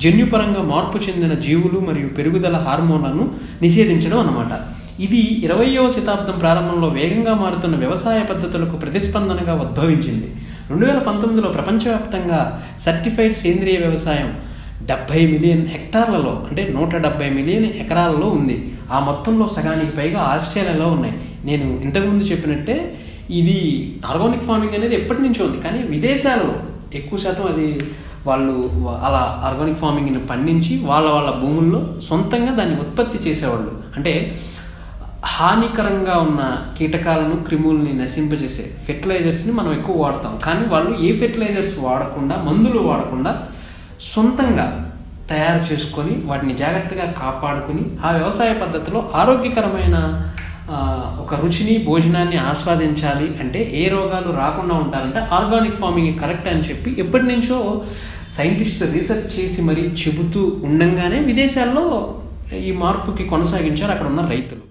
జన్యుపరంగా మార్పు చెందిన జీవులు మరియు పెరుగుదల హార్మోన్లను నిషేధించడం అన్నమాట. ఇది 20వ శతాబ్దం ప్రారంభంలో వేగంగా మారుతున్న వ్యవసాయ పద్ధతులకు ప్రతిస్పందనగా ఉద్భవించింది. 2019లో ప్రపంచవ్యాప్తంగా సర్టిఫైడ్ సేంద్రియ వ్యవసాయం 70 మిలియన్ హెక్టార్లలో, అంటే 170 మిలియన్ ఎకరాలలో ఉంది. ఆ మొత్తంలో సగానికి పైగా ఆస్ట్రేలియాలో ఉన్నాయి. నేను ఇంతకుముందు చెప్పినట్టే ఇది ఆర్గానిక్ ఫార్మింగ్ అనేది ఎప్పటి నుంచో ఉంది, కానీ విదేశాలలో ఎక్కువ శాతం అది వాళ్ళు అలా ఆర్గానిక్ ఫార్మింగ్ని పండించి వాళ్ళ భూముల్లో సొంతంగా దాన్ని ఉత్పత్తి చేసేవాళ్ళు. అంటే హానికరంగా ఉన్న కీటకాలను, క్రిముల్ని నశింపజేసే ఫెర్టిలైజర్స్ని మనం ఎక్కువ వాడతాం, కానీ వాళ్ళు ఏ ఫెర్టిలైజర్స్ వాడకుండా, మందులు వాడకుండా సొంతంగా తయారు చేసుకొని వాటిని జాగ్రత్తగా కాపాడుకుని ఆ వ్యవసాయ పద్ధతిలో ఆరోగ్యకరమైన ఒక రుచిని, భోజనాన్ని ఆస్వాదించాలి అంటే, ఏ రోగాలు రాకుండా ఉండాలంటే ఆర్గానిక్ ఫార్మింగ్ కరెక్ట్ అని చెప్పి ఎప్పటి నుంచో సైంటిస్ట్ రీసెర్చ్ చేసి మరీ చెబుతూ ఉండంగానే విదేశాల్లో ఈ మార్పుకి కొనసాగించారు అక్కడ ఉన్న రైతులు.